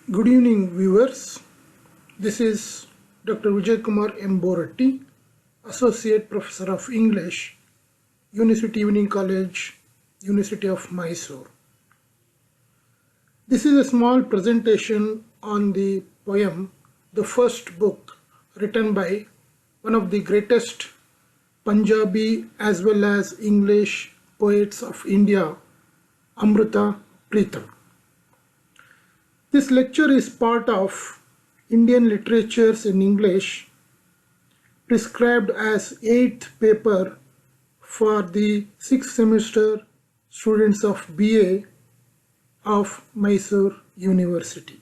Good evening, viewers. This is Dr. Vijay Kumar M. Boratti, Associate Professor of English, University Evening College, University of Mysore. This is a small presentation on the poem, the first book written by one of the greatest Punjabi as well as English poets of India, Amrita Pritam. This lecture is part of Indian Literatures in English, prescribed as 8th paper for the 6th semester students of B.A. of Mysore University.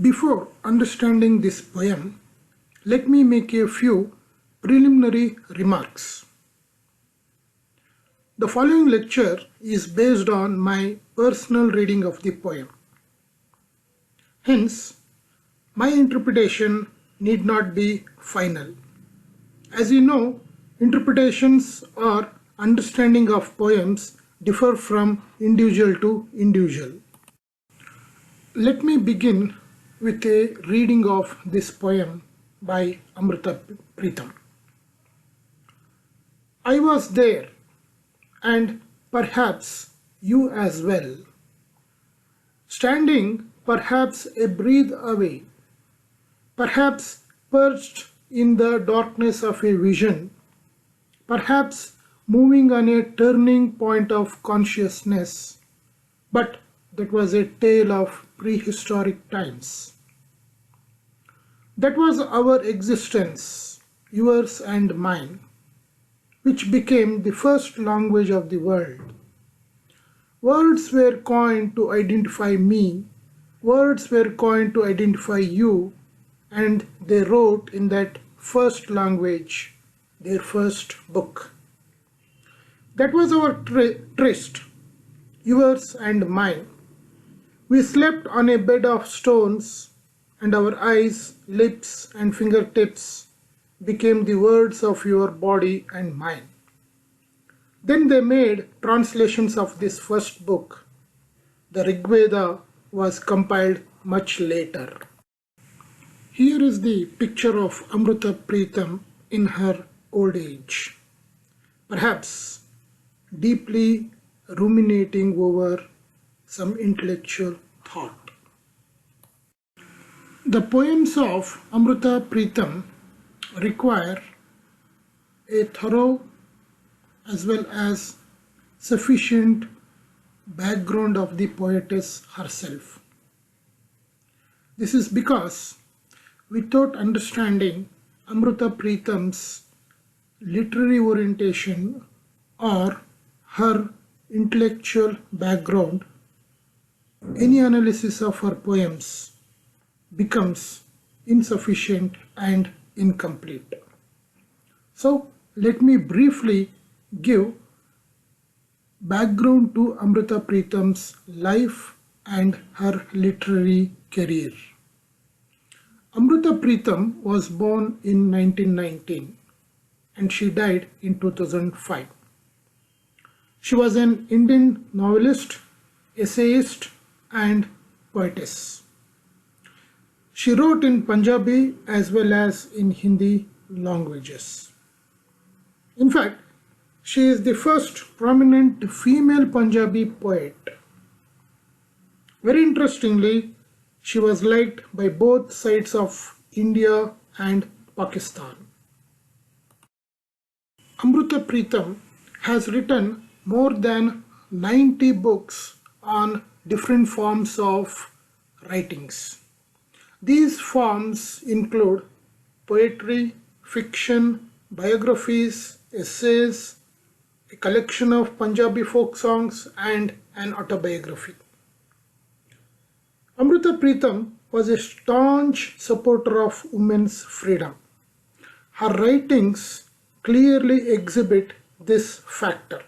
Before understanding this poem, let me make a few preliminary remarks. The following lecture is based on my personal reading of the poem. Hence, my interpretation need not be final. As you know, interpretations or understanding of poems differ from individual to individual. Let me begin with a reading of this poem by Amrita Pritam. I was there, and perhaps you as well, standing perhaps a breath away, perhaps perched in the darkness of a vision, perhaps moving on a turning point of consciousness, but that was a tale of prehistoric times. That was our existence, yours and mine, which became the first language of the world. Words were coined to identify me, words were coined to identify you, and they wrote in that first language their first book. That was our tryst, yours and mine. We slept on a bed of stones, and our eyes, lips, and fingertips became the words of your body and mine. Then they made translations of this first book. The Rig Veda was compiled much later. Here is the picture of Amrita Pritam in her old age, perhaps deeply ruminating over some intellectual thought. The poems of Amrita Pritam require a thorough as well as sufficient background of the poetess herself. This is because without understanding Amrita Pritam's literary orientation or her intellectual background, any analysis of her poems becomes insufficient and incomplete. So let me briefly give background to Amrita Pritam's life and her literary career. Amrita Pritam was born in 1919 and she died in 2005. She was an Indian novelist, essayist, and poetess. She wrote in Punjabi as well as in Hindi languages. In fact, she is the first prominent female Punjabi poet. Very interestingly, she was liked by both sides of India and Pakistan. Amrita Pritam has written more than 90 books on different forms of writings. These forms include poetry, fiction, biographies, essays, a collection of Punjabi folk songs, and an autobiography. Amrita Pritam was a staunch supporter of women's freedom. Her writings clearly exhibit this factor.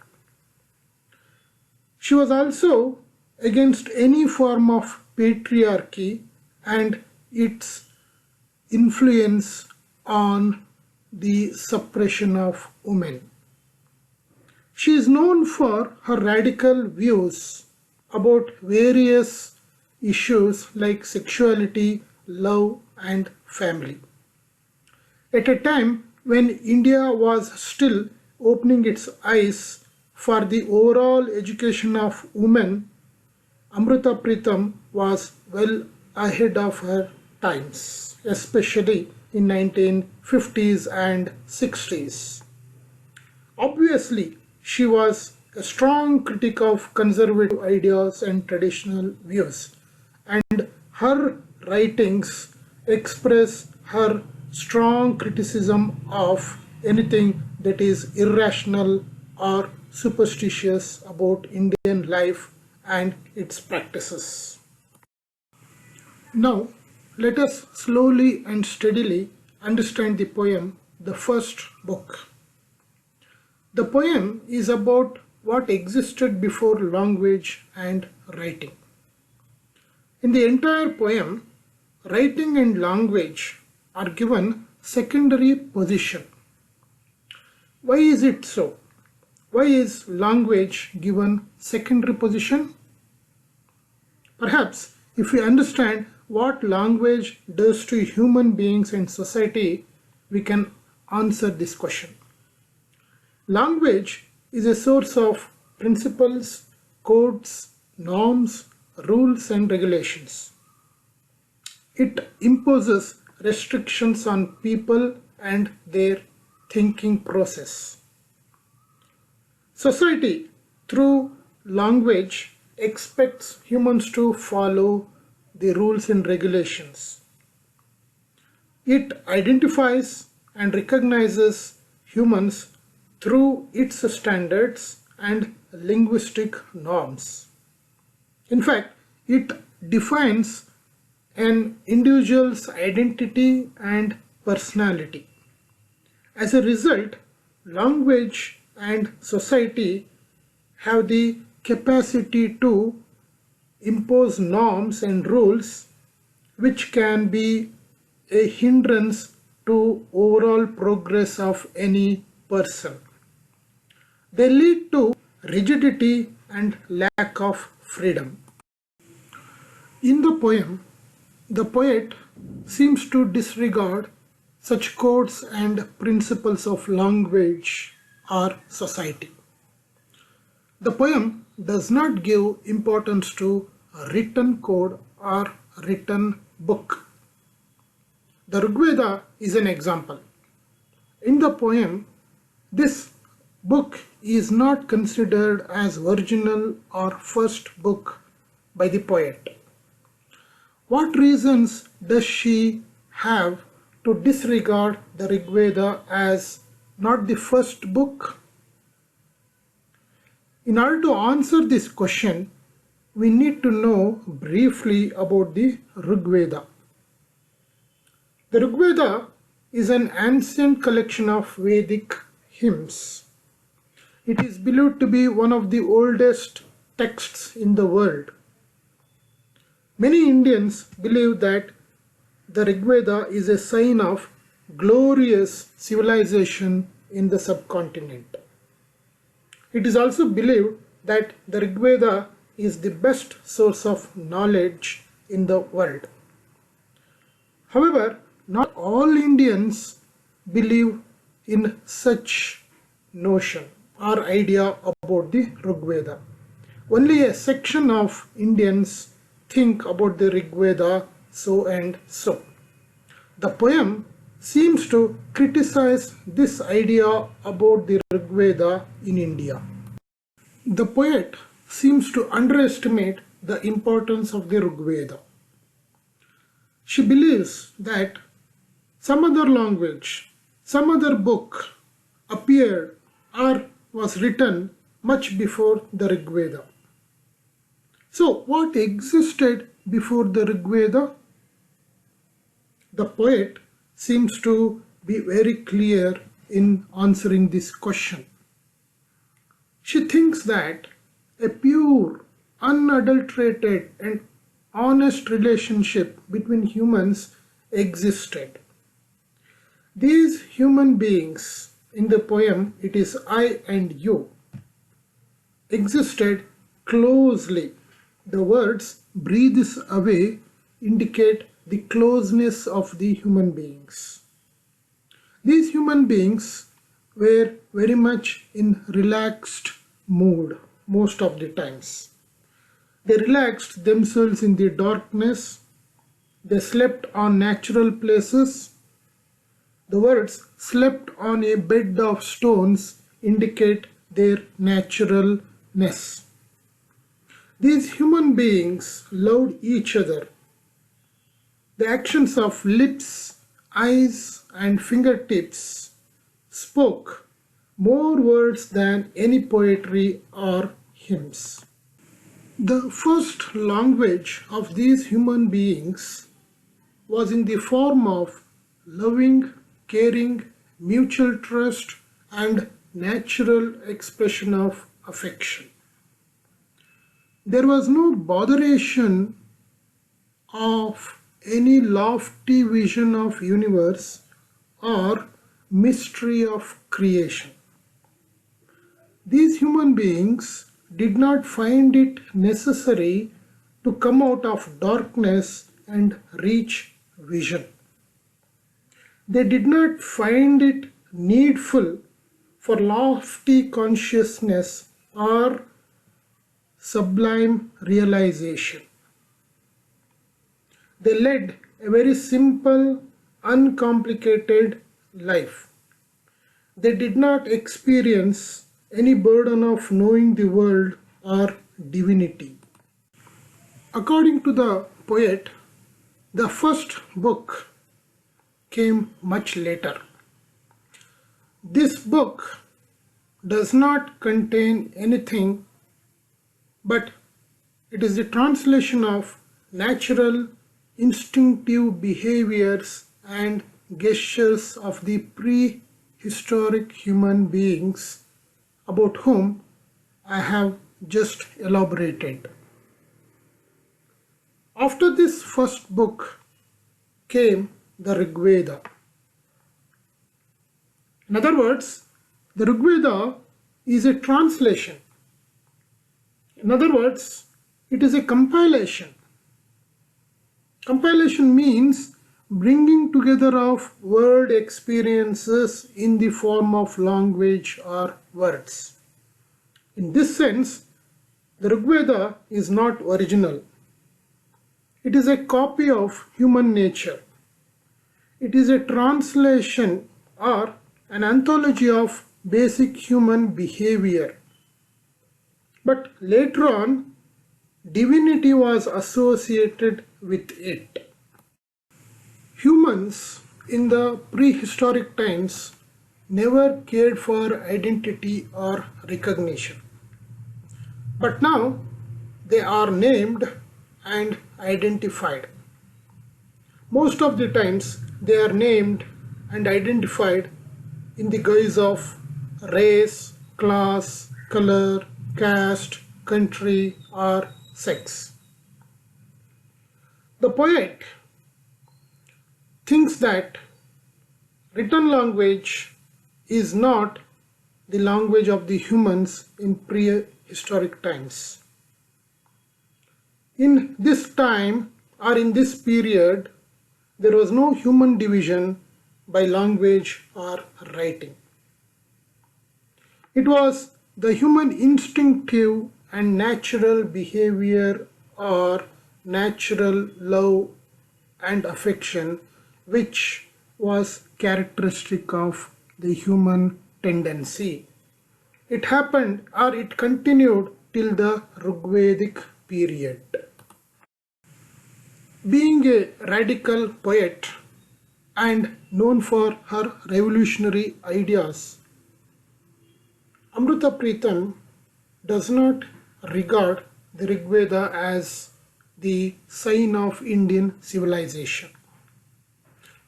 She was also against any form of patriarchy and its influence on the suppression of women. She is known for her radical views about various issues like sexuality, love, and family. At a time when India was still opening its eyes for the overall education of women, Amrita Pritam was well ahead of her times, especially in 1950s and 60s. Obviously, she was a strong critic of conservative ideas and traditional views, and her writings express her strong criticism of anything that is irrational or superstitious about Indian life and its practices. Now, let us slowly and steadily understand the poem, The First Book. The poem is about what existed before language and writing. In the entire poem, writing and language are given secondary position. Why is it so? Why is language given secondary position? Perhaps if we understand what language does to human beings and society, we can answer this question. Language is a source of principles, codes, norms, rules, and regulations. It imposes restrictions on people and their thinking process. Society, through language, expects humans to follow the rules and regulations. It identifies and recognizes humans through its standards and linguistic norms. In fact, it defines an individual's identity and personality. As a result, language and society have the capacity to impose norms and rules which can be a hindrance to overall progress of any person. They lead to rigidity and lack of freedom. In the poem, the poet seems to disregard such codes and principles of language or society. The poem does not give importance to a written code or written book. The Rigveda is an example. In the poem, this book is not considered as original or first book by the poet. What reasons does she have to disregard the Rigveda as not the first book? In order to answer this question, we need to know briefly about the Rigveda. The Rigveda is an ancient collection of Vedic hymns. It is believed to be one of the oldest texts in the world. Many Indians believe that the Rigveda is a sign of glorious civilization in the subcontinent. It is also believed that the Rigveda is the best source of knowledge in the world. However, not all Indians believe in such notion or idea about the Rigveda. Only a section of Indians think about the Rigveda so and so. The poem seems to criticize this idea about the Rigveda in India. The poet seems to underestimate the importance of the Rigveda. She believes that some other language, some other book appeared or was written much before the Rigveda. So, what existed before the Rigveda? The poet seems to be very clear in answering this question. She thinks that a pure, unadulterated, and honest relationship between humans existed. These human beings, in the poem it is I and you, existed closely The words breathes away indicate the closeness of the human beings. These human beings were very much in relaxed mood most of the times. They relaxed themselves in the darkness. They slept on natural places. The words slept on a bed of stones indicate their naturalness. These human beings loved each other. The actions of lips, eyes, and fingertips spoke more words than any poetry or hymns. The first language of these human beings was in the form of loving, caring, mutual trust, and natural expression of affection. There was no botheration of any lofty vision of universe or mystery of creation. These human beings did not find it necessary to come out of darkness and reach vision. They did not find it needful for lofty consciousness or sublime realization. They led a very simple, uncomplicated life. They did not experience any burden of knowing the world or divinity. According to the poet, the first book came much later. This book does not contain anything, but it is the translation of natural, instinctive behaviors and gestures of the prehistoric human beings about whom I have just elaborated. After this first book came the Rig Veda. In other words, the Rig Veda is a translation. In other words, it is a compilation. Compilation means bringing together of word experiences in the form of language or words. In this sense, the Rig Veda is not original. It is a copy of human nature. It is a translation or an anthology of basic human behavior. But later on, divinity was associated with it. Humans in the prehistoric times never cared for identity or recognition. But now they are named and identified. Most of the times they are named and identified in the guise of race, class, color, caste, country, or sex. The poet thinks that written language is not the language of the humans in prehistoric times. In this time or in this period, there was no human division by language or writing. It was the human instinctive and natural behavior or natural love and affection which was characteristic of the human tendency. It happened or it continued till the Rigvedic period. Being a radical poet and known for her revolutionary ideas, Amrita Pritam does not regard the Rig Veda as the sign of Indian civilization.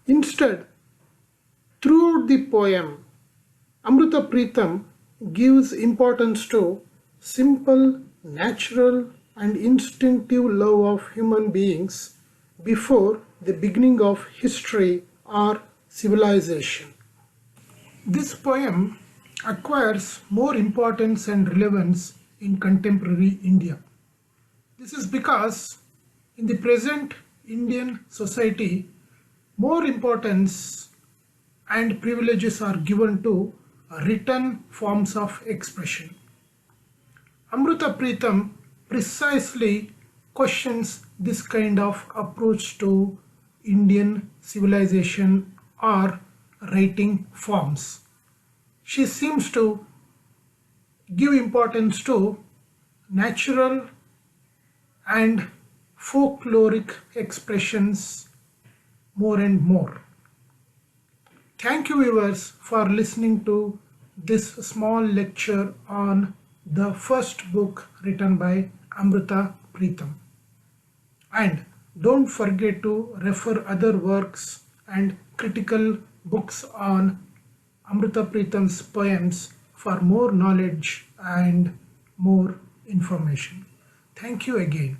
Instead, throughout the poem, Amrita Pritam gives importance to simple, natural, and instinctive love of human beings before the beginning of history or civilization. This poem acquires more importance and relevance in contemporary India. This is because in the present Indian society, more importance and privileges are given to written forms of expression. Amrita Pritam precisely questions this kind of approach to Indian civilization or writing forms. She seems to give importance to natural and folkloric expressions more and more. Thank you viewers for listening to this small lecture on the first book written by Amrita Pritam. And don't forget to refer other works and critical books on Amrita Pritam's poems for more knowledge and more information. Thank you again.